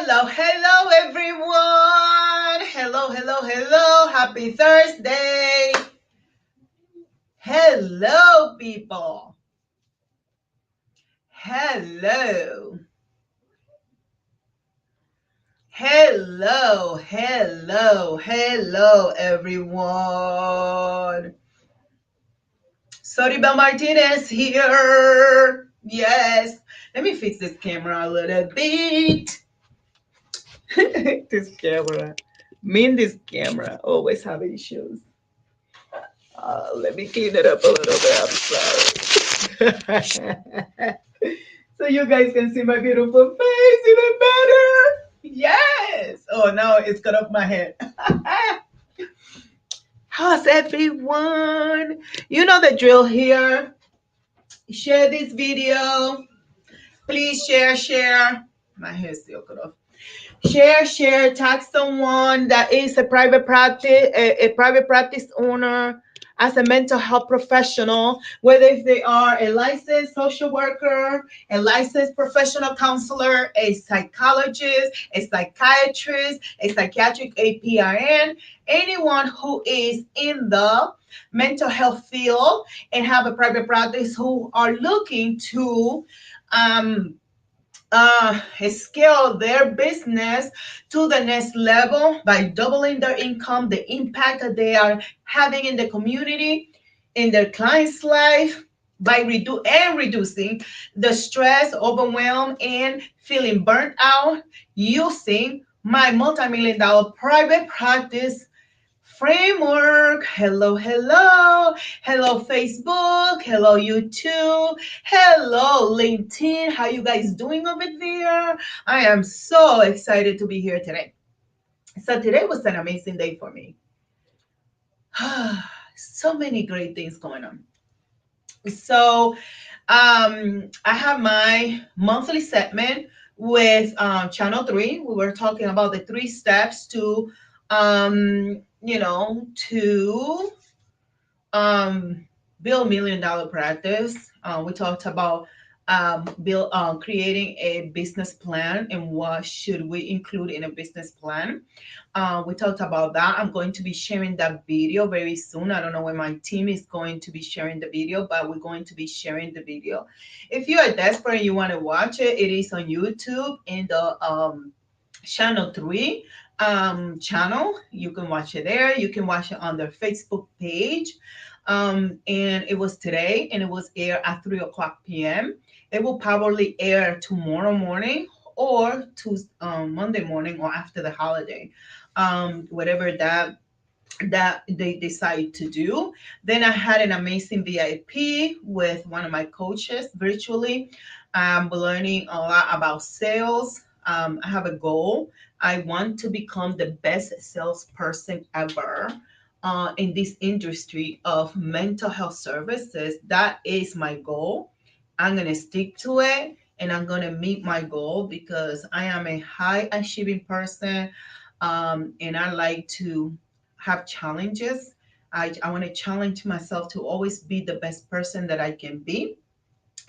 Hello, everyone. Hello. Happy Thursday. Hello, people. Hello. Hello, everyone. Soribel Martinez here. Yes. Let me fix this camera a little bit. This camera. Me and this camera always have issues. Let me clean it up a little bit. I'm sorry. So you guys can see my beautiful face even better. Yes. Oh, now it's cut off my head. How's everyone? You know the drill here. Share this video. Please share. My hair is still cut off. Share, tag someone that is a private practice, a private practice owner, as a mental health professional, whether if they are a licensed social worker, a licensed professional counselor, a psychologist, a psychiatrist, a psychiatric APRN, anyone who is in the mental health field and have a private practice who are looking to um, scale their business to the next level by doubling their income, the impact that they are having in the community, in their client's life, by reducing the stress, overwhelm, and feeling burnt out using my multi-million dollar private practice framework. Hello, Facebook. Hello, YouTube. Hello, LinkedIn. How you guys doing over there? I am so excited to be here today. So today was an amazing day for me. So many great things going on. So I have my monthly segment with Channel 3. We were talking about the 3 steps to to build $1 million practice. We talked about creating a business plan and what should we include in a business plan. We talked about that. I'm going to be sharing that video very soon. I don't know when my team is going to be sharing the video, but we're going to be sharing the video. If you are desperate and you want to watch it, it is on YouTube in the Channel 3 channel. You can watch it there. You can watch it on their Facebook page. And it was today, and it was aired at 3 o'clock p.m. It will probably air tomorrow morning or to Monday morning or after the holiday, whatever that they decide to do. Then I had an amazing VIP with one of my coaches virtually. I'm learning a lot about sales. I have a goal. I want to become the best salesperson ever in this industry of mental health services. That is my goal. I'm going to stick to it and I'm going to meet my goal because I am a high achieving person, and I like to have challenges. I want to challenge myself to always be the best person that I can be.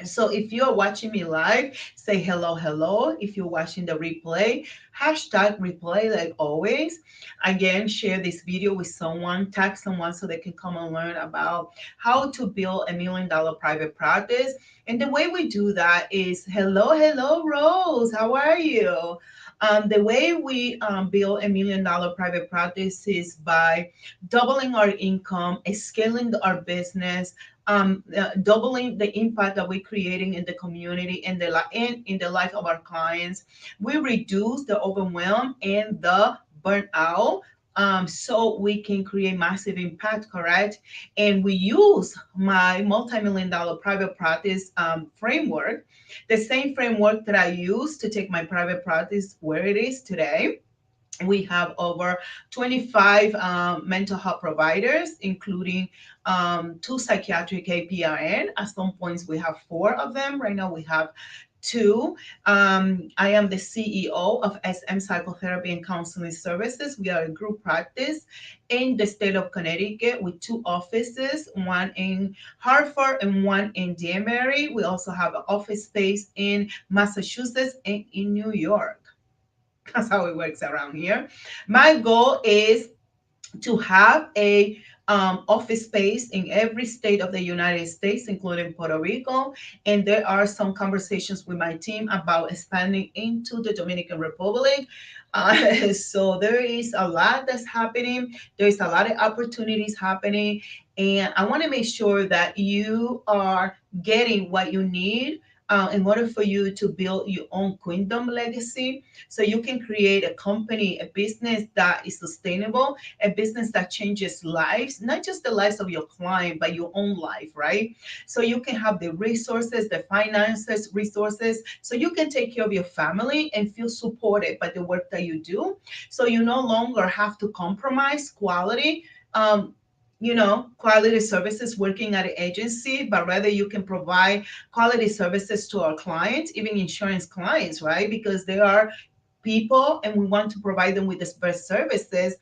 So if you're watching me live, say hello. If you're watching the replay, hashtag replay like always. Again, share this video with someone, tag someone so they can come and learn about how to build $1 million private practice. And the way we do that is hello, Rose. How are you? The way we build $1 million private practice is by doubling our income, scaling our business, doubling the impact that we're creating in the community and in the life of our clients. We reduce the overwhelm and the burnout, so we can create massive impact, correct? And we use my multi-million dollar private practice framework, the same framework that I use to take my private practice where it is today. We have over 25 mental health providers, including 2 psychiatric APRN. At some points, we have 4 of them. Right now, we have 2. I am the CEO of SM Psychotherapy and Counseling Services. We are a group practice in the state of Connecticut with 2 offices, one in Hartford and one in Danbury. We also have an office space in Massachusetts and in New York. That's how it works around here. My goal is to have a office space in every state of the United States, including Puerto Rico. And there are some conversations with my team about expanding into the Dominican Republic. So there is a lot that's happening. There's a lot of opportunities happening. And I want to make sure that you are getting what you need in order for you to build your own kingdom legacy, so you can create a company, a business that is sustainable, a business that changes lives, not just the lives of your client, but your own life, right? So you can have the resources, the finances, resources, so you can take care of your family and feel supported by the work that you do. So you no longer have to compromise quality. Quality services working at an agency, but rather you can provide quality services to our clients, even insurance clients, right? Because they are people and we want to provide them with the best services,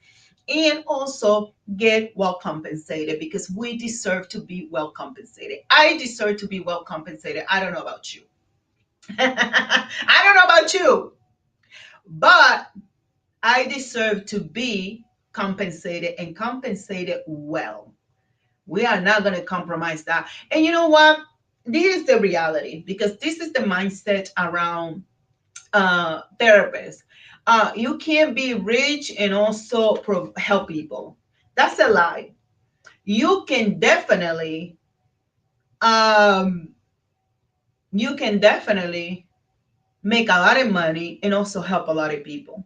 and also get well compensated, because we deserve to be well compensated. I deserve to be well compensated. I don't know about you. I don't know about you, but I deserve to be compensated, and compensated well. We are not going to compromise that. And you know what? This is the reality, because this is the mindset around therapists. You can't be rich and also help people. That's a lie. You can definitely, um, you can definitely make a lot of money and also help a lot of people.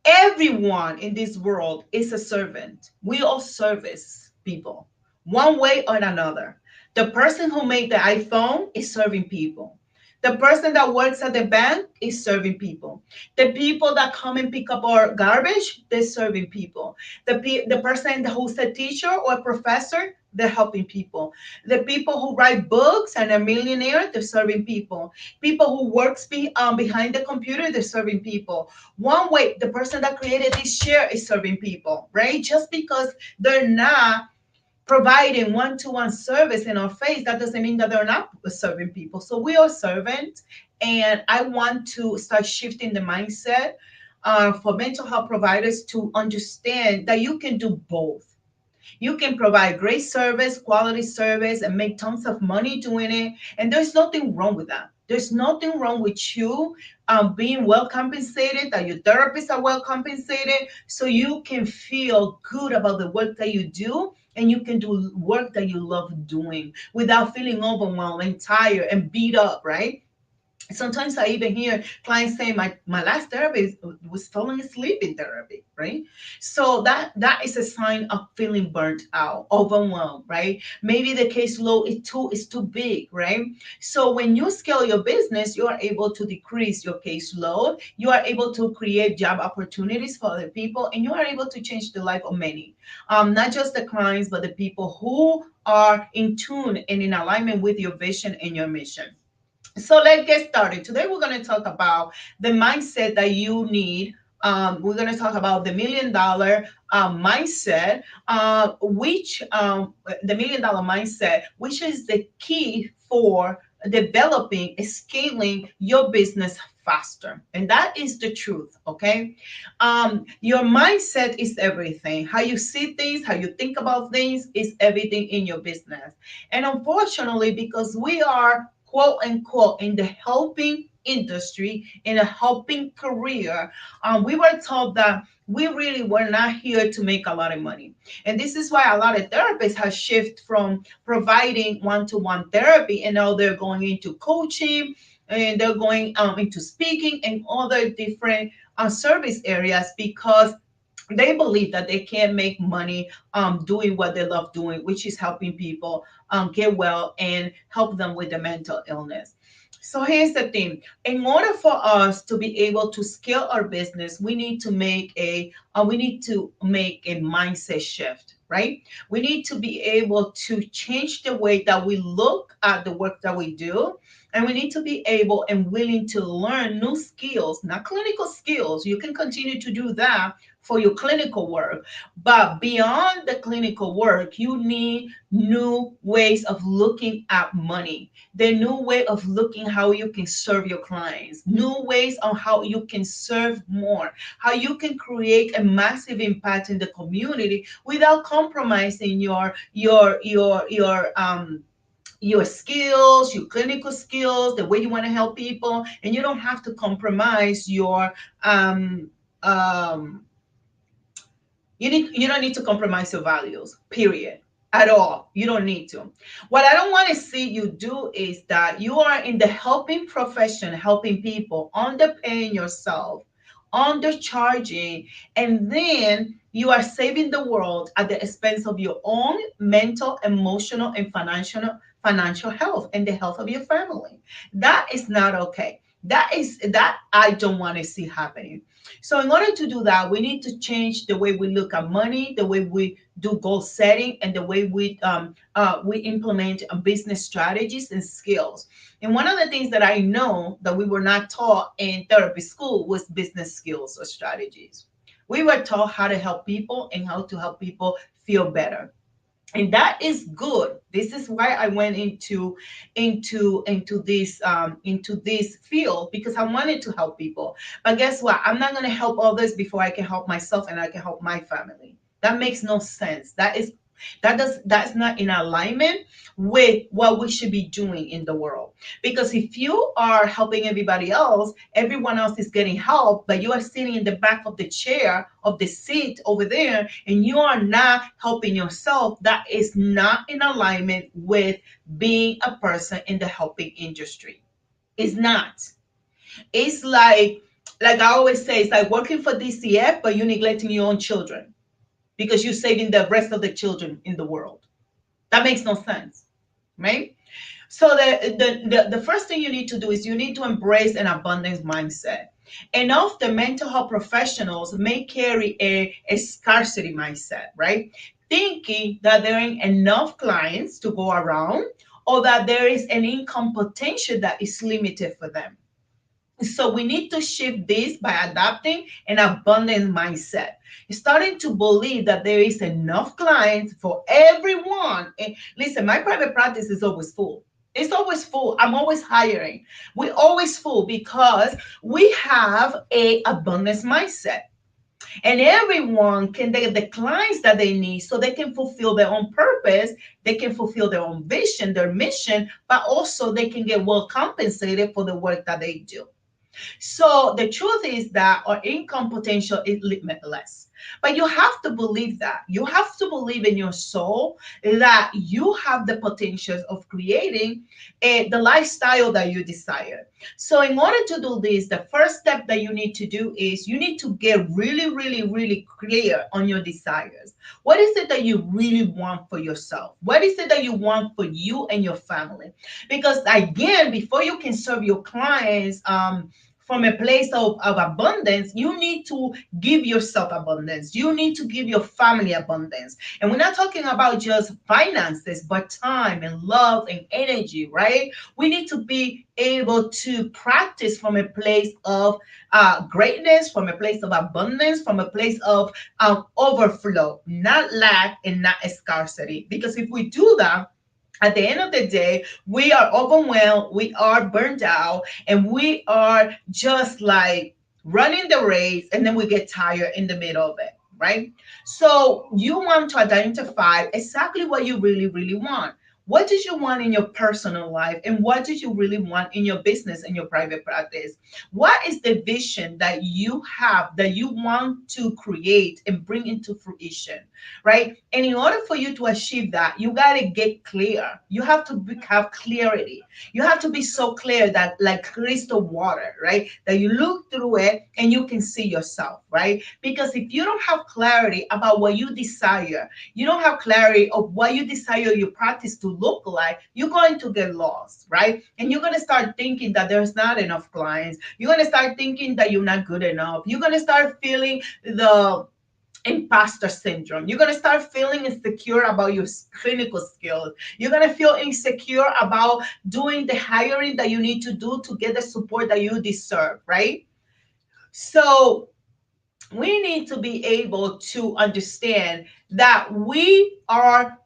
Everyone in this world is a servant. We all service people one way or another. The person who made the iPhone is serving people. The person that works at the bank is serving people. The people that come and pick up our garbage, they're serving people. The person who's a teacher or a professor, they're helping people. The people who write books and are millionaire, they're serving people. People who works behind the computer, they're serving people. One way, the person that created this chair is serving people, right? Just because they're not providing one-to-one service in our face, that doesn't mean that they're not serving people. So we are servants, and I want to start shifting the mindset for mental health providers to understand that you can do both. You can provide great service, quality service, and make tons of money doing it. And there's nothing wrong with that. There's nothing wrong with you being well compensated, that your therapists are well compensated, so you can feel good about the work that you do, and you can do work that you love doing without feeling overwhelmed and tired and beat up, right? Sometimes I even hear clients say my last therapy was falling asleep in therapy, right? So that is a sign of feeling burnt out, overwhelmed, right? Maybe the caseload is too big, right? So when you scale your business, you are able to decrease your caseload, you are able to create job opportunities for other people, and you are able to change the life of many, not just the clients, but the people who are in tune and in alignment with your vision and your mission. So let's get started. Today we're going to talk about the mindset that you need. We're going to talk about the $1 million mindset, which the $1 million mindset, which is the key for developing, scaling your business faster. And that is the truth. Okay. Your mindset is everything. How you see things, how you think about things is everything in your business. And unfortunately, because we are quote unquote in the helping industry, in a helping career, we were told that we really were not here to make a lot of money. And this is why a lot of therapists have shifted from providing one-to-one therapy, and now they're going into coaching, and they're going into speaking and other different service areas, because they believe that they can make money doing what they love doing, which is helping people get well and help them with the mental illness. So here's the thing. In order for us to be able to scale our business, we need to make a mindset shift, right? We need to be able to change the way that we look at the work that we do. And we need to be able and willing to learn new skills, not clinical skills. You can continue to do that for your clinical work. But beyond the clinical work, you need new ways of looking at money, the new way of looking how you can serve your clients, new ways on how you can serve more, how you can create a massive impact in the community without compromising your skills, your clinical skills, the way you want to help people, and you don't have to compromise your um um you don't need to compromise your values, period. At all. You don't need to. What I don't want to see you do is that you are in the helping profession, helping people, underpaying yourself, undercharging, and then you are saving the world at the expense of your own mental, emotional, and financial health and the health of your family. That is not okay. That I don't want to see happening. So in order to do that, we need to change the way we look at money, the way we do goal setting, and the way we implement business strategies and skills. And one of the things that I know that we were not taught in therapy school was business skills or strategies. We were taught how to help people and how to help people feel better, and that is good. This is why I went into this field, because I wanted to help people. But guess what? I'm not going to help others before I can help myself and I can help my family. That makes no sense. That's not in alignment with what we should be doing in the world. Because if you are helping everybody else, everyone else is getting help, but you are sitting in the back of the chair of the seat over there and you are not helping yourself, that is not in alignment with being a person in the helping industry. It's not. It's like I always say, it's like working for DCF, but you're neglecting your own children because you're saving the rest of the children in the world. That makes no sense, right? So the first thing you need to do is you need to embrace an abundance mindset. And often mental health professionals may carry a scarcity mindset, right? Thinking that there ain't enough clients to go around, or that there is an income potential that is limited for them. So we need to shift this by adopting an abundant mindset, starting to believe that there is enough clients for everyone. And listen, my private practice is always full. It's always full. I'm always hiring. We're always full because we have a abundance mindset. And everyone can get the clients that they need so they can fulfill their own purpose, they can fulfill their own vision, their mission, but also they can get well compensated for the work that they do. So the truth is that our income potential is limitless. But you have to believe that. You have to believe in your soul that you have the potential of creating the lifestyle that you desire. So, in order to do this, the first step that you need to do is you need to get really, really, really clear on your desires. What is it that you really want for yourself? What is it that you want for you and your family? Because, again, before you can serve your clients, from a place of abundance, you need to give yourself abundance. You need to give your family abundance. And we're not talking about just finances, but time and love and energy, right? We need to be able to practice from a place of greatness, from a place of abundance, from a place of overflow, not lack and not scarcity. Because if we do that, at the end of the day, we are overwhelmed, we are burned out, and we are just like running the race, and then we get tired in the middle of it, right? So you want to identify exactly what you really, really want. What did you want in your personal life, and what did you really want in your business and your private practice? What is the vision that you have that you want to create and bring into fruition, right? And in order for you to achieve that, you got to get clear. You have to have clarity. You have to be so clear that, like crystal water, right? That you look through it and you can see yourself, right? Because if you don't have clarity about what you desire, you don't have clarity of what you desire your practice to look like, you're going to get lost, right? And you're going to start thinking that there's not enough clients. You're going to start thinking that you're not good enough. You're going to start feeling the imposter syndrome. You're going to start feeling insecure about your clinical skills. You're going to feel insecure about doing the hiring that you need to do to get the support that you deserve, right? So we need to be able to understand that we are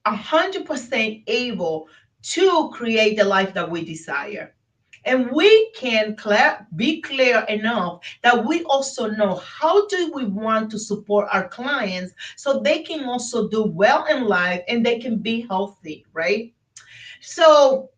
100% able to create the life that we desire. And we can be clear enough that we also know how do we want to support our clients so they can also do well in life and they can be healthy, right? So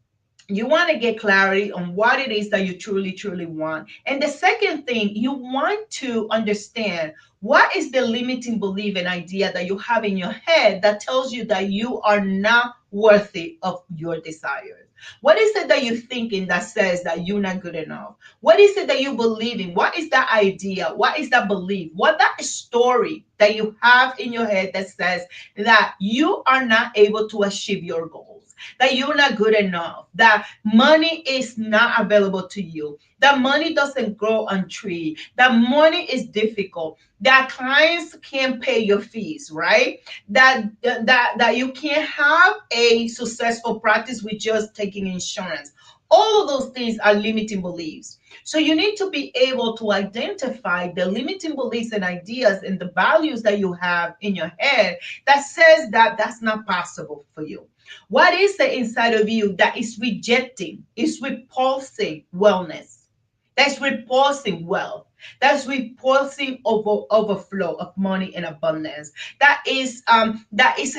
you want to get clarity on what it is that you truly want. And the second thing, you want to understand what is the limiting belief and idea that you have in your head that tells you that you are not worthy of your desires. What is it that you're thinking that says that you're not good enough? What is it that you believe in? What is that idea? What is that belief? What that story that you have in your head that says that you are not able to achieve your goals, that you're not good enough, that money is not available to you, that money doesn't grow on tree, that money is difficult, that clients can't pay your fees, right? That you can't have a successful practice with just taking insurance. All of those things are limiting beliefs. So you need to be able to identify the limiting beliefs and ideas and the values that you have in your head that says that that's not possible for you. What is the inside of you that is rejecting, is repulsing wellness? That's repulsing wealth. That's repulsing overflow of money and abundance. That is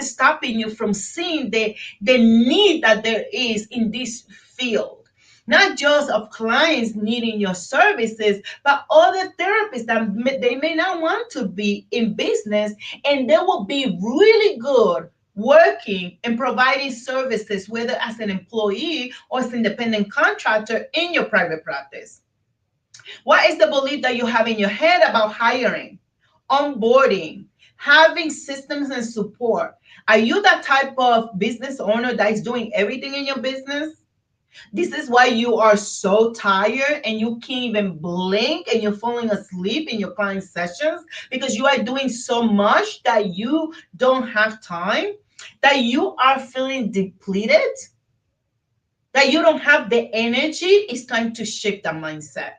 stopping you from seeing the need that there is in this field. Not just of clients needing your services, but other therapists that they may not want to be in business and they will be really good working and providing services, whether as an employee or as an independent contractor in your private practice. What is the belief that you have in your head about hiring, onboarding, having systems and support? Are you that type of business owner that is doing everything in your business? This is why you are so tired and you can't even blink and you're falling asleep in your client sessions because you are doing so much that you don't have time, that you are feeling depleted, that you don't have the energy. It's time to shift that mindset.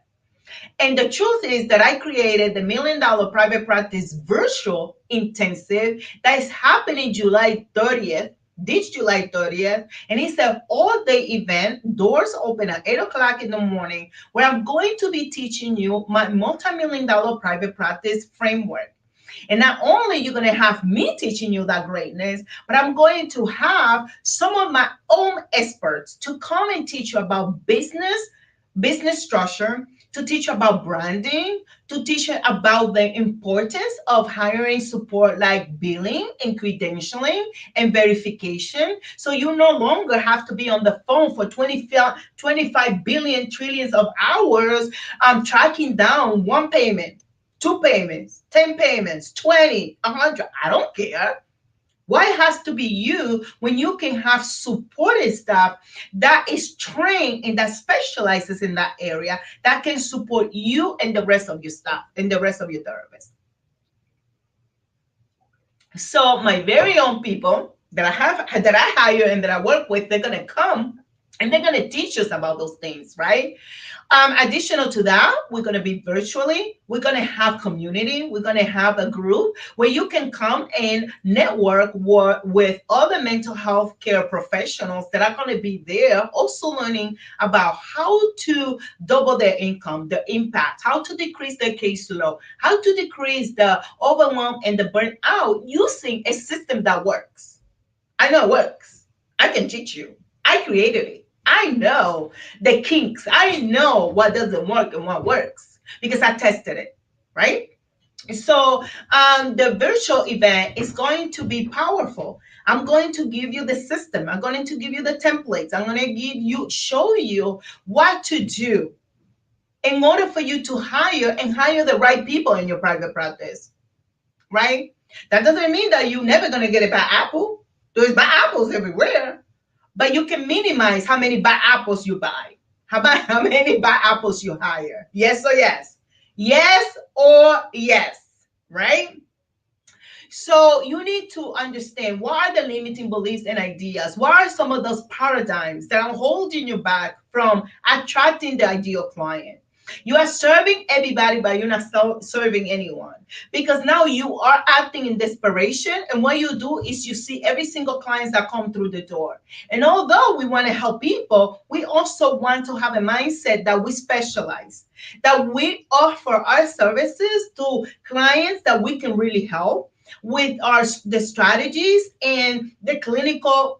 And the truth is that I created the $1 Million Private Practice Virtual Intensive that is happening July 30th, this July 30th. And it's an all-day event, doors open at 8 o'clock in the morning, where I'm going to be teaching you my multi-million dollar private practice framework. And not only you're going to have me teaching you that greatness, but I'm going to have some of my own experts to come and teach you about business structure, to teach you about branding, to teach you about the importance of hiring support like billing and credentialing and verification. So you no longer have to be on the phone for 25 billion trillions of hours tracking down one payment, two payments, 10 payments, 20, 100. I don't care. Why it has to be you when you can have supported staff that is trained and that specializes in that area that can support you and the rest of your staff and the rest of your therapists? So my very own people that I hire and that I work with, they're gonna come and they're gonna teach us about those things, right? Additional to that, we're going to be virtually. We're going to have community. We're going to have a group where you can come and network with other mental health care professionals that are going to be there, also learning about how to double their income, the impact, how to decrease their caseload, how to decrease the overwhelm and the burnout using a system that works. I know it works. I can teach you. I created it. I know the kinks. I know what doesn't work and what works because I tested it, right? So the virtual event is going to be powerful. I'm going to give you the system. I'm going to give you the templates. I'm going to show you what to do in order for you to hire the right people in your private practice, right? That doesn't mean that you're never going to get a bad apple. There's bad apples everywhere, but you can minimize how many bad apples you buy. How about how many bad apples you hire? Yes or yes? Yes or yes, right? So you need to understand what are the limiting beliefs and ideas? What are some of those paradigms that are holding you back from attracting the ideal client? You are serving everybody, but you're not serving anyone, because now you are acting in desperation. And what you do is you see every single client that come through the door. And although we want to help people, we also want to have a mindset that we specialize, that we offer our services to clients that we can really help with the strategies and the clinical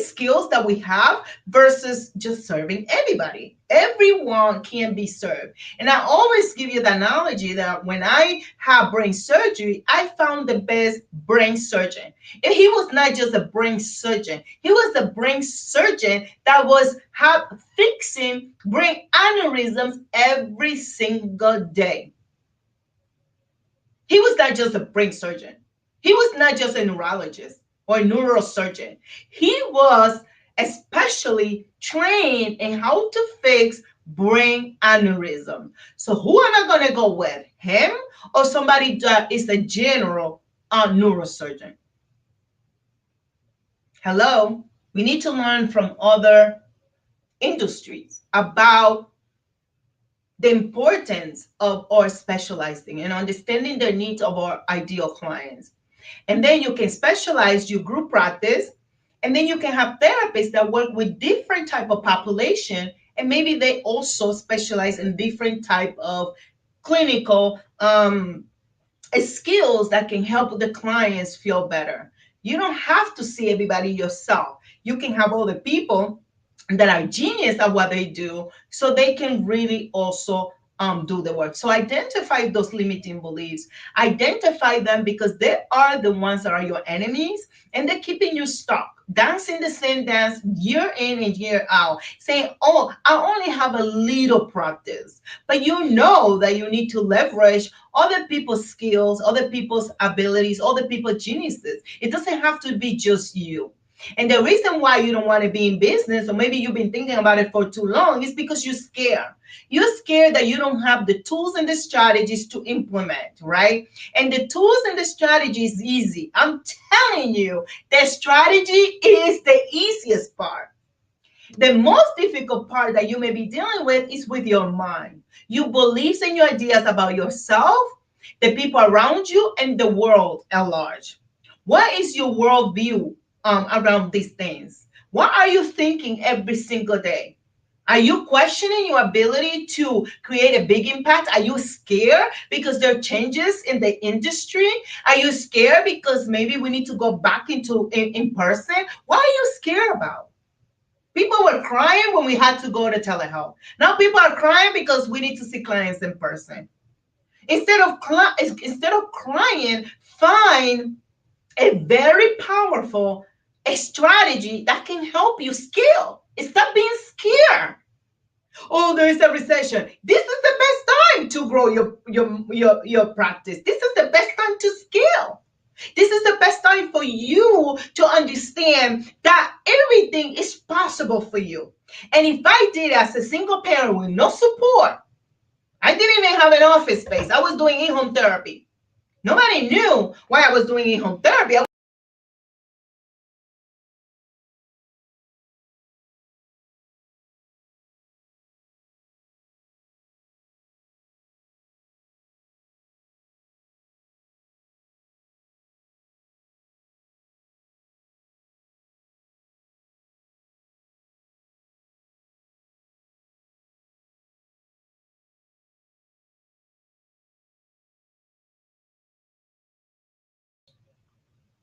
skills that we have, versus just serving everybody. Everyone can be served. And I always give you the analogy that when I had brain surgery, I found the best brain surgeon. And he was not just a brain surgeon, he was the brain surgeon that was fixing brain aneurysms every single day. He was not just a brain surgeon. He was not just a neurologist or a neurosurgeon. He was especially trained in how to fix brain aneurysm. So who am I going to go with? Him or somebody that is a general neurosurgeon? Hello? We need to learn from other industries about the importance of our specializing and understanding the needs of our ideal clients. And then you can specialize your group practice, and then you can have therapists that work with different type of population, and maybe they also specialize in different type of clinical skills that can help the clients feel better. You don't have to see everybody yourself. You can have other people that are genius at what they do, so they can really also do the work. So identify those limiting beliefs, identify them, because they are the ones that are your enemies, and they're keeping you stuck dancing the same dance year in and year out, saying, oh, I only have a little practice. But you know that you need to leverage other people's skills, other people's abilities, other people's geniuses. It doesn't have to be just you. And the reason why you don't want to be in business, or maybe you've been thinking about it for too long, is because you're scared. You're scared that you don't have the tools and the strategies to implement, right? And the tools and the strategy is easy. I'm telling you, the strategy is the easiest part. The most difficult part that you may be dealing with is with your mind. Your beliefs and your ideas about yourself, the people around you, and the world at large. What is your worldview around these things? What are you thinking every single day? Are you questioning your ability to create a big impact? Are you scared because there are changes in the industry? Are you scared because maybe we need to go back into in person? What are you scared about? People were crying when we had to go to telehealth. Now people are crying because we need to see clients in person. Instead of crying, find a very powerful strategy that can help you scale. Stop being scared. Oh, there is a recession. This is the best time to grow your practice. This is the best time to scale. This is the best time for you to understand that everything is possible for you. And if I did as a single parent with no support, I didn't even have an office space. I was doing in-home therapy. Nobody knew why I was doing in-home therapy.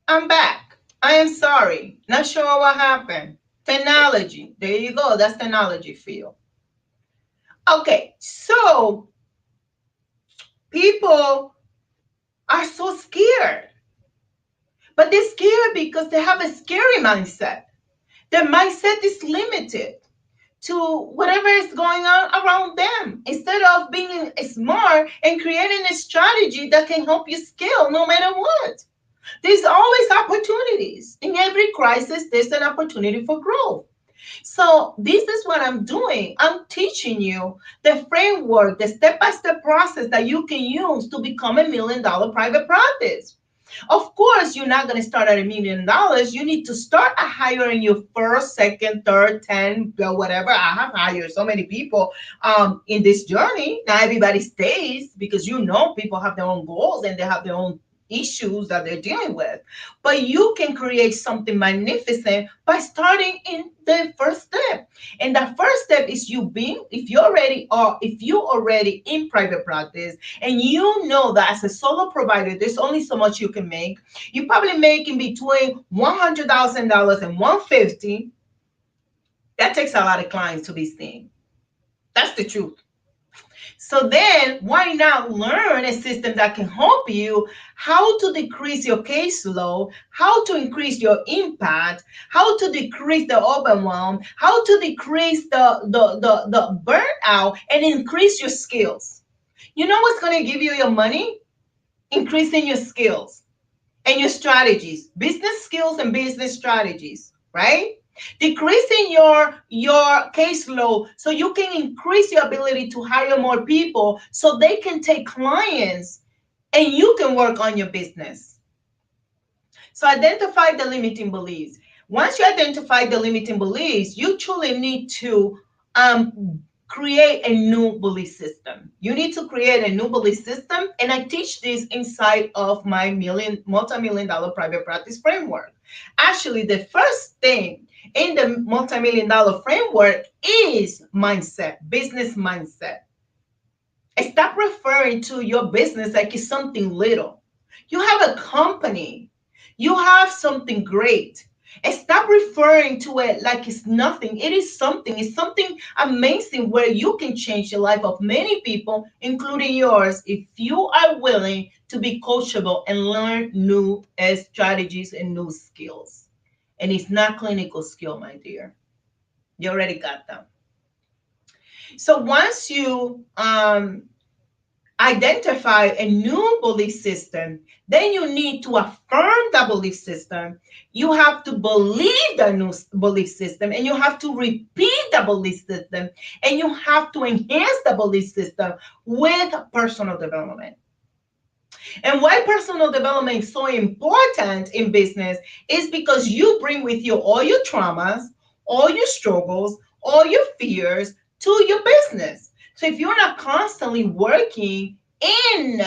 I'm back. I am sorry. Not sure what happened. Technology. There you go. That's technology for you. Okay, so people are so scared. But they're scared because they have a scary mindset. Their mindset is limited to whatever is going on around them, instead of being smart and creating a strategy that can help you scale no matter what. There's always opportunities. In every crisis, there's an opportunity for growth. So this is what I'm doing. I'm teaching you the framework, the step-by-step process that you can use to become $1 million private practice. Of course, you're not going to start at $1 million. You need to start at hiring your first, second, third, 10, whatever. I have hired so many people in this journey. Not everybody stays because people have their own goals and they have their own issues that they're dealing with. But you can create something magnificent by starting in the first step. And the first step is you being, if you already in private practice and you know that as a solo provider, there's only so much you can make. You probably make in between $100,000 and 150. That takes a lot of clients to be seen. That's the truth. So then why not learn a system that can help you how to decrease your caseload, how to increase your impact, how to decrease the overwhelm, how to decrease the burnout and increase your skills. You know what's going to give you your money? Increasing your skills and your strategies, business skills and business strategies, right? Decreasing your caseload so you can increase your ability to hire more people so they can take clients and you can work on your business. So identify the limiting beliefs. Once you identify the limiting beliefs, you truly need to create a new belief system. You need to create a new belief system, and I teach this inside of my multi-million dollar private practice framework. Actually, the first thing in the multi-million dollar framework is mindset, business mindset. Stop referring to your business like it's something little. You have a company. You have something great. And stop referring to it like it's nothing. It is something. It's something amazing where you can change the life of many people, including yours, if you are willing to be coachable and learn new strategies and new skills. And it's not clinical skill, my dear. You already got them. So once you identify a new belief system, then you need to affirm the belief system. You have to believe the new belief system, and you have to repeat the belief system, and you have to enhance the belief system with personal development. And why personal development is so important in business is because you bring with you all your traumas, all your struggles, all your fears to your business. So if you're not constantly working in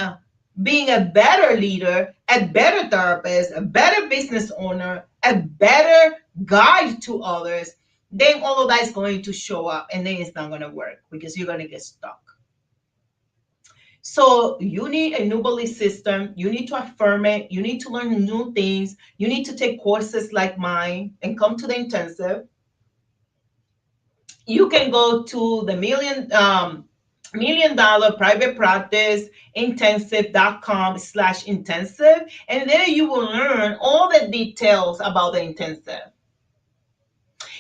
being a better leader, a better therapist, a better business owner, a better guide to others, then all of that is going to show up and then it's not going to work because you're going to get stuck. So you need a new belief system. You need to affirm it. You need to learn new things. You need to take courses like mine and come to the intensive. You can go to the million dollar private practice intensive.com/intensive, and there you will learn all the details about the intensive.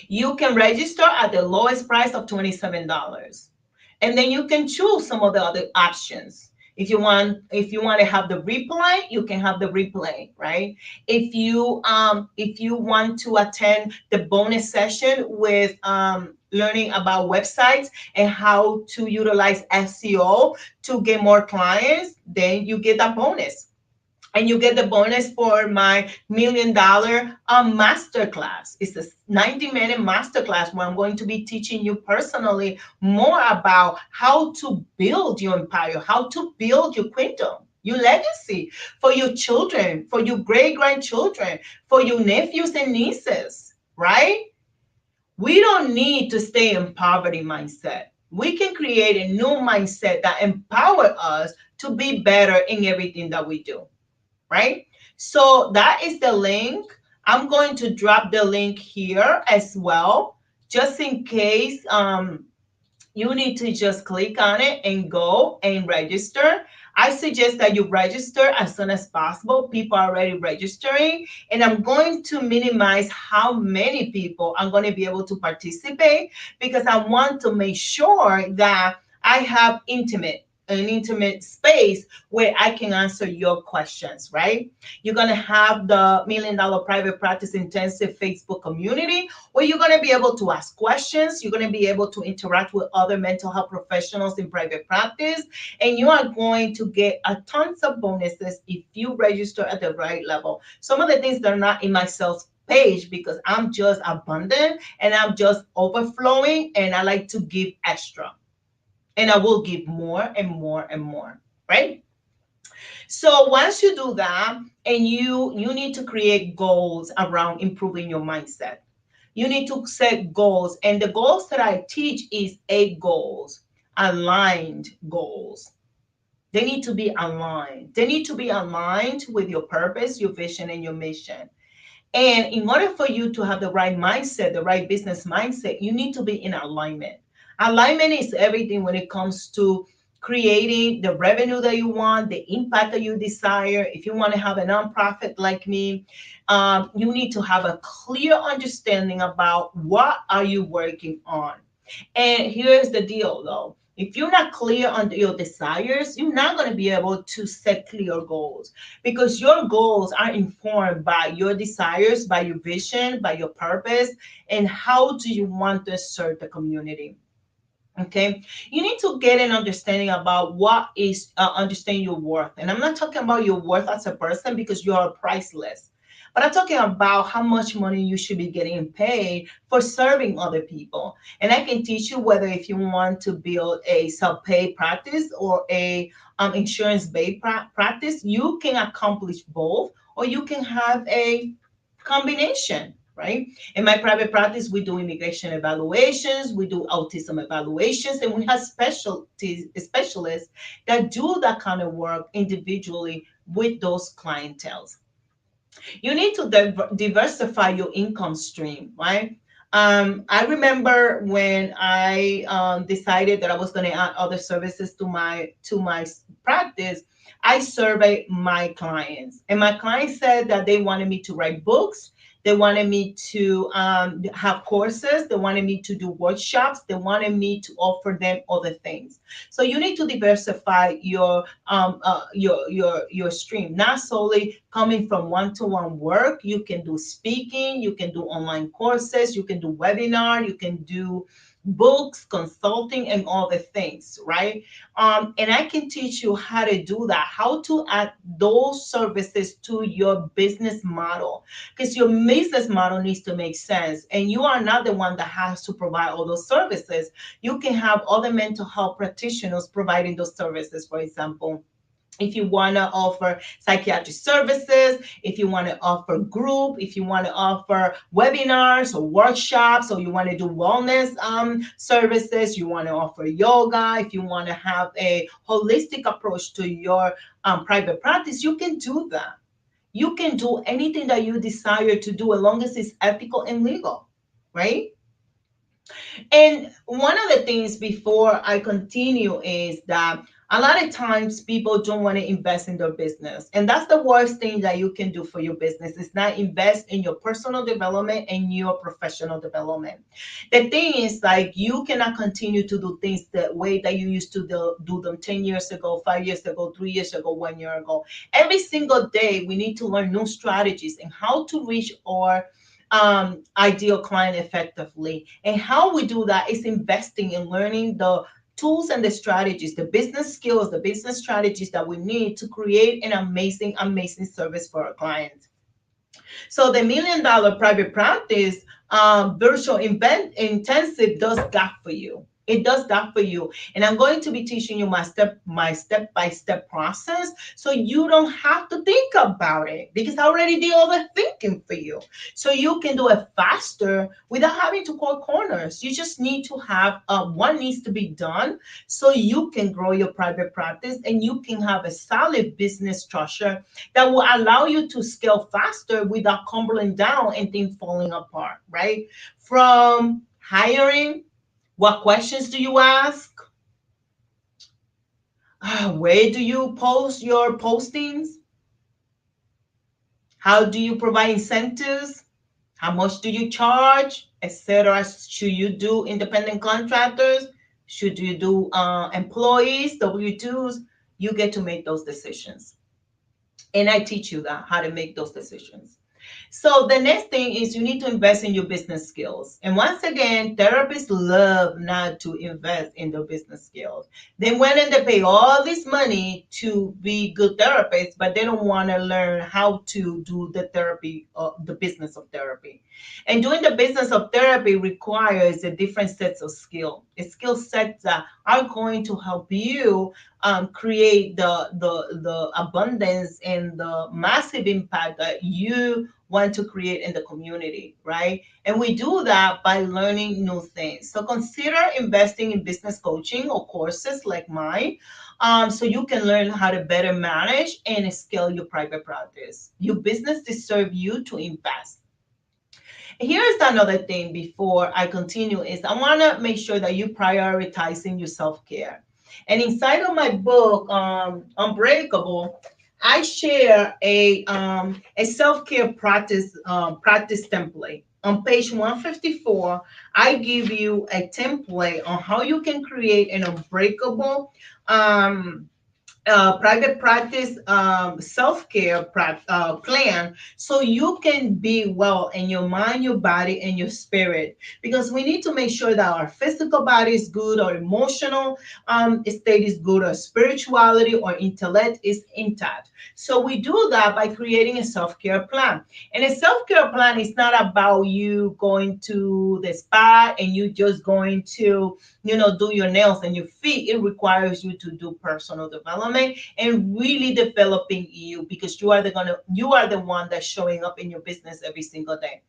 You can register at the lowest price of $27, and then you can choose some of the other options. If you want to have the replay, you can have the replay, right? If you want to attend the bonus session with learning about websites and how to utilize SEO to get more clients, then you get a bonus. And you get the bonus for my $1 million masterclass. It's a 90-minute masterclass where I'm going to be teaching you personally more about how to build your empire, how to build your kingdom, your legacy for your children, for your great-grandchildren, for your nephews and nieces, right? We don't need to stay in poverty mindset. We can create a new mindset that empowers us to be better in everything that we do. Right? So that is the link. I'm going to drop the link here as well, just in case you need to just click on it and go and register. I suggest that you register as soon as possible. People are already registering, and I'm going to minimize how many people are going to be able to participate because I want to make sure that I have intimate an intimate space where I can answer your questions, right? You're going to have the $1 million private practice intensive Facebook community where you're going to be able to ask questions. You're going to be able to interact with other mental health professionals in private practice. And you are going to get a tons of bonuses if you register at the right level. Some of the things that are not in my sales page because I'm just abundant and I'm just overflowing and I like to give extra. And I will give more and more and more, right? So once you do that, and you need to create goals around improving your mindset. You need to set goals, and the goals that I teach is 8 goals, aligned goals. They need to be aligned. They need to be aligned with your purpose, your vision, and your mission. And in order for you to have the right mindset, the right business mindset, you need to be in alignment. Alignment is everything when it comes to creating the revenue that you want, the impact that you desire. If you want to have a nonprofit like me, you need to have a clear understanding about what are you working on. And here's the deal though. If you're not clear on your desires, you're not going to be able to set clear goals because your goals are informed by your desires, by your vision, by your purpose, and how do you want to serve the community. Okay, you need to get an understanding about what is understand your worth. And I'm not talking about your worth as a person because you are priceless, but I'm talking about how much money you should be getting paid for serving other people. And I can teach you whether if you want to build a self-pay practice or a insurance-based practice, you can accomplish both, or you can have a combination, right? In my private practice, we do immigration evaluations, we do autism evaluations, and we have specialists that do that kind of work individually with those clientels. You need to diversify your income stream, right? I remember when I decided that I was going to add other services to my practice. I surveyed my clients, and my clients said that they wanted me to write books. They wanted me to have courses. They wanted me to do workshops. They wanted me to offer them other things. So you need to diversify your stream, not solely coming from one-to-one work. You can do speaking, you can do online courses, you can do webinar, you can do books, consulting, and all the things, right? And I can teach you how to do that, how to add those services to your business model, because your business model needs to make sense. And you are not the one that has to provide all those services. You can have other mental health practitioners providing those services. For example, if you want to offer psychiatric services, if you want to offer group, if you want to offer webinars or workshops, or you want to do wellness services, you want to offer yoga, if you want to have a holistic approach to your private practice, you can do that. You can do anything that you desire to do as long as it's ethical and legal, right? And one of the things before I continue is that a lot of times people don't want to invest in their business. And that's the worst thing that you can do for your business is not invest in your personal development and your professional development. The thing is, like, you cannot continue to do things the way that you used to do them 10 years ago, 5 years ago, 3 years ago, 1 year ago. Every single day, we need to learn new strategies and how to reach our ideal client effectively. And how we do that is investing in learning the tools and the strategies, the business skills, the business strategies that we need to create an amazing, amazing service for our clients. So the $1 million private practice virtual event intensive does that for you. It does that for you. And I'm going to be teaching you my step by step process so you don't have to think about it because I already did all the thinking for you. So you can do it faster without having to cut corners. You just need to have what needs to be done so you can grow your private practice and you can have a solid business structure that will allow you to scale faster without crumbling down and things falling apart, right? From hiring, what questions do you ask? Where do you post your postings? How do you provide incentives? How much do you charge, etc.? Should you do independent contractors? Should you do employees, W-2s? You get to make those decisions. And I teach you that, how to make those decisions. So the next thing is you need to invest in your business skills. And once again, therapists love not to invest in their business skills. They went and they pay all this money to be good therapists, but they don't want to learn how to do the therapy, the business of therapy. And doing the business of therapy requires a different sets of skill sets that are going to help you create the abundance and the massive impact that you want to create in the community, right? And we do that by learning new things. So consider investing in business coaching or courses like mine, so you can learn how to better manage and scale your private practice. Your business deserves you to invest. Here's another thing before I continue is I want to make sure that you prioritizing your self-care. And inside of my book, Unbreakable, I share a self-care practice template. On page 154, I give you a template on how you can create an unbreakable um, private practice self-care plan so you can be well in your mind, your body, and your spirit, because we need to make sure that our physical body is good, our emotional state is good, our spirituality or intellect is intact. So we do that by creating a self-care plan. And a self-care plan is not about you going to the spa and you just going to do your nails and your feet. It requires you to do personal development and really developing you, because you are the one that's showing up in your business every single day.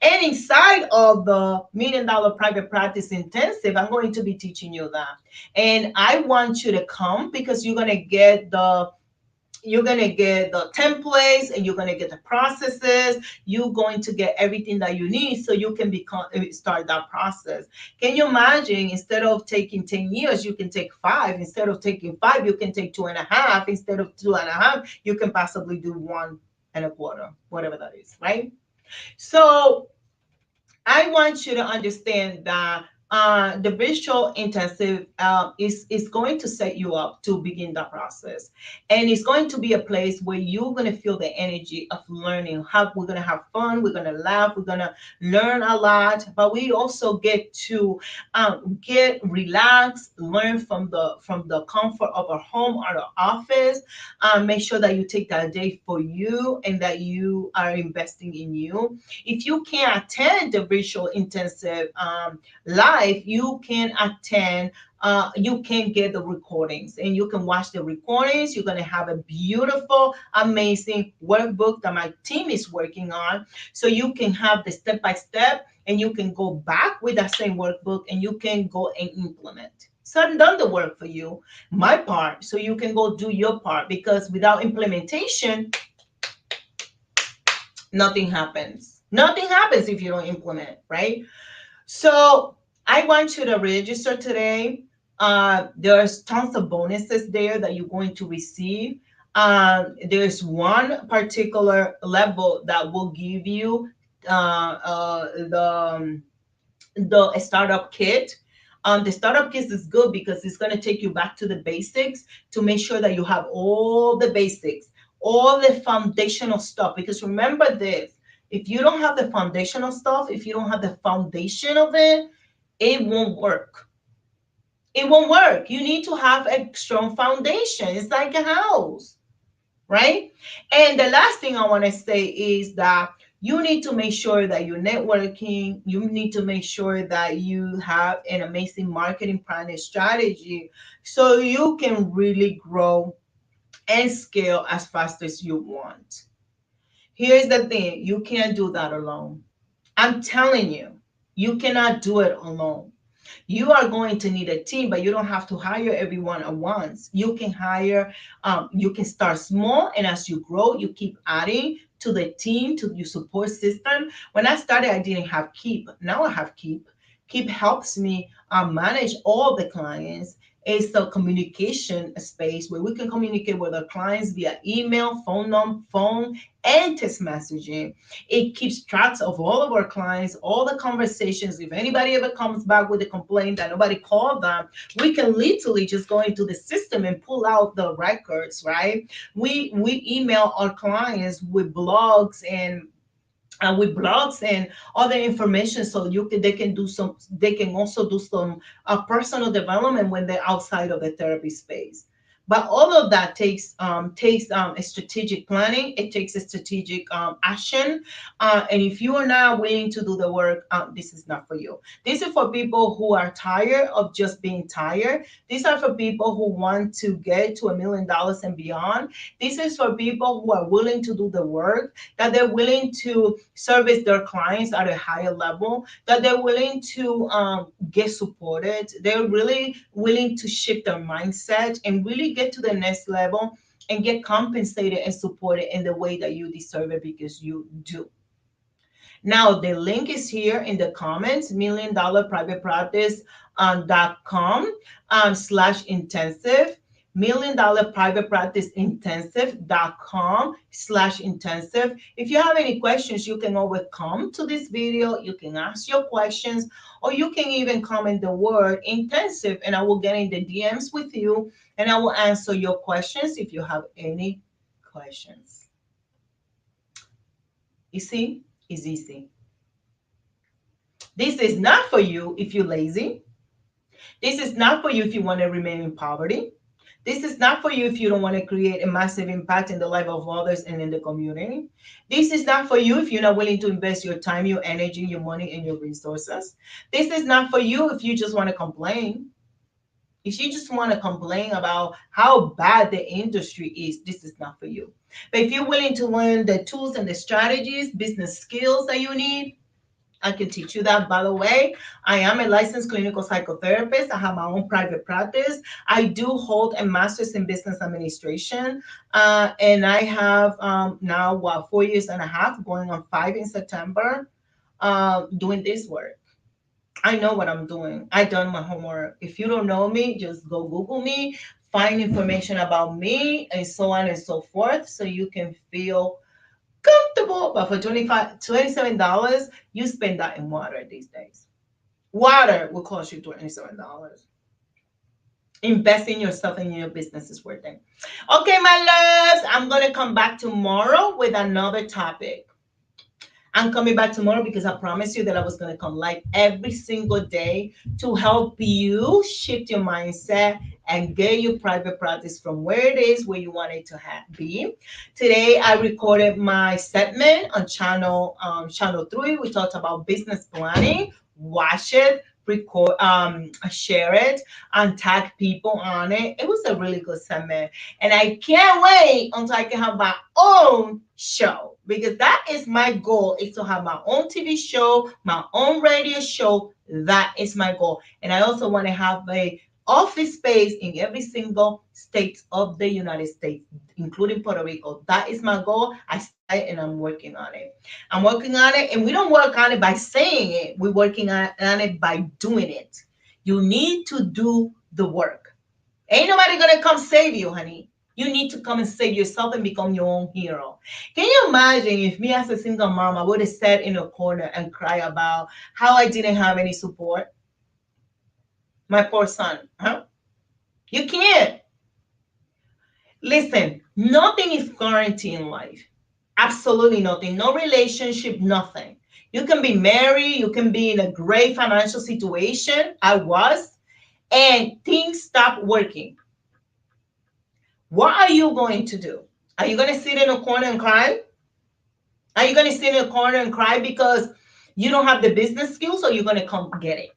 And inside of the $1 million private practice intensive, I'm going to be teaching you that. And I want you to come because you're going to get the templates and you're going to get the processes. You're going to get everything that you need so you can start that process. Can you imagine, instead of taking 10 years, you can take 5. Instead of taking 5, you can take 2.5. Instead of 2.5, you can possibly do 1.25, whatever that is, right? So I want you to understand that the visual intensive is going to set you up to begin that process. And it's going to be a place where you're going to feel the energy of learning. How we're going to have fun, we're going to laugh, we're going to learn a lot, but we also get to get relaxed, learn from the comfort of our home or our office. Make sure that you take that day for you and that you are investing in you. If you can't attend the virtual intensive live, you can attend. You can get the recordings and you can watch the recordings. You're going to have a beautiful, amazing workbook that my team is working on. So you can have the step by step and you can go back with that same workbook and you can go and implement. So I've done the work for you, my part, so you can go do your part, because without implementation, nothing happens. Nothing happens if you don't implement, right? So I want you to register today. There's tons of bonuses there that you're going to receive. There's one particular level that will give you the startup kit. The startup kit is good because it's going to take you back to the basics to make sure that you have all the basics, all the foundational stuff. Because remember this, if you don't have the foundational stuff, if you don't have the foundation of it, it won't work. It won't work. You need to have a strong foundation. It's like a house, right? And the last thing I want to say is that you need to make sure that you're networking. You need to make sure that you have an amazing marketing plan and strategy so you can really grow and scale as fast as you want. Here's the thing, you can't do that alone. I'm telling you, you cannot do it alone. You are going to need a team, but you don't have to hire everyone at once. You can you can start small, and as you grow, you keep adding to the team, to your support system. When I started, I didn't have Keep. Now I have Keep. Keep helps me manage all the clients. It's a communication space where we can communicate with our clients via email, phone, and text messaging. It keeps tracks of all of our clients, all the conversations. If anybody ever comes back with a complaint that nobody called them, we can literally just go into the system and pull out the records, right? We email our clients with blogs and other information, so they can do some, they can also do some personal development when they're outside of the therapy space. But all of that takes a strategic planning. It takes a strategic action, and if you are not willing to do the work, this is not for you. This is for people who are tired of just being tired. These are for people who want to get to $1 million and beyond. This is for people who are willing to do the work, that they're willing to service their clients at a higher level, that they're willing to get supported, they're really willing to shift their mindset and really get to the next level and get compensated and supported in the way that you deserve it, because you do. Now, the link is here in the comments, million-dollar-private-practice.com slash intensive, million-dollar-private-practice-intensive.com slash intensive. If you have any questions, you can always come to this video, you can ask your questions, or you can even comment the word intensive, and I will get in the DMs with you and I will answer your questions if you have any questions. You see, it's easy. This is not for you if you're lazy. This is not for you if you want to remain in poverty. This is not for you if you don't want to create a massive impact in the life of others and in the community. This is not for you if you're not willing to invest your time, your energy, your money, and your resources. This is not for you if you just want to complain. If you just want to complain about how bad the industry is, this is not for you. But if you're willing to learn the tools and the strategies, business skills that you need, I can teach you that. By the way, I am a licensed clinical psychotherapist. I have my own private practice. I do hold a master's in business administration. And I have now, 4 years and a half, going on 5 in September, doing this work. I know what I'm doing. I done my homework. If you don't know me, just go Google me, find information about me, and so on and so forth, so you can feel comfortable. But for $27, you spend that in water these days. Water will cost you $27. Invest in yourself and your business is worth it. Okay, my loves, I'm going to come back tomorrow with another topic. I'm coming back tomorrow because I promised you that I was going to come live every single day to help you shift your mindset and get your private practice from where it is, where you want it to be. Today, I recorded my segment on channel 3. We talked about business planning. Watch it, record, share it, and tag people on it. It was a really good segment, and I can't wait until I can have my own show, because that is my goal, is to have my own TV show, my own radio show. That is my goal. And I also want to have a office space in every single state of the United States, including Puerto Rico. That is my goal. I started and I'm working on it. I'm working on it, and we don't work on it by saying it. We're working on it by doing it. You need to do the work. Ain't nobody gonna come save you, honey. You need to come and save yourself and become your own hero. Can you imagine if me as a single mom, I would have sat in a corner and cry about how I didn't have any support? My poor son, huh? You can't. Listen, nothing is guaranteed in life. Absolutely nothing. No relationship, nothing. You can be married, you can be in a great financial situation. I was, and things stop working. What are you going to do? Are you going to sit in a corner and cry? Are you going to sit in a corner and cry because you don't have the business skills, or you're going to come get it?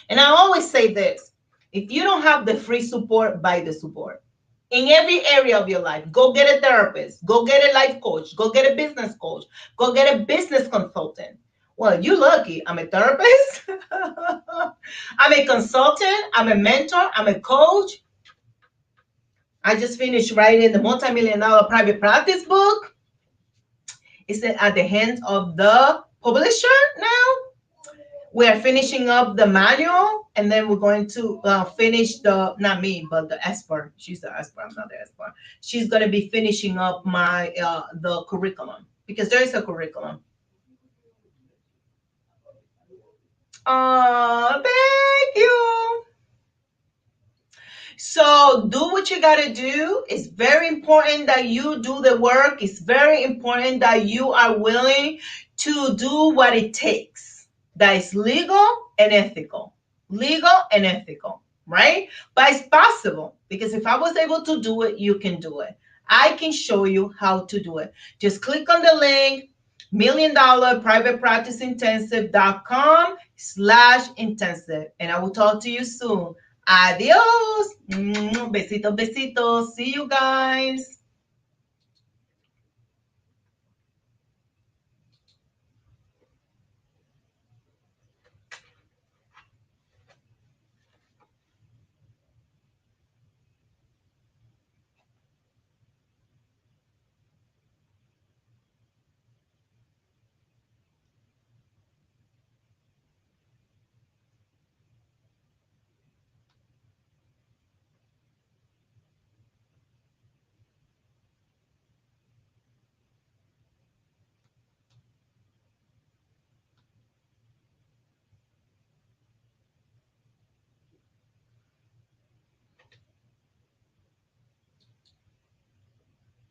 And I always say this: if you don't have the free support, buy the support. In every area of your life, go get a therapist, go get a life coach, go get a business coach, go get a business consultant. Well, you lucky. I'm a therapist. I'm a consultant. I'm a mentor. I'm a coach. I just finished writing the multi-million-dollar private practice book. It's at the hands of the publisher now. We are finishing up the manual, and then we're going to finish the, not me, but the expert. She's the expert. I'm not the expert. She's going to be finishing up my the curriculum, because there is a curriculum. Thank you. So do what you got to do. It's very important that you do the work. It's very important that you are willing to do what it takes. That is legal and ethical. Legal and ethical, right? But it's possible, because if I was able to do it, you can do it. I can show you how to do it. Just click on the link, milliondollarprivatepracticeintensive.com/intensive. And I will talk to you soon. Adios. Besitos, besitos. See you guys.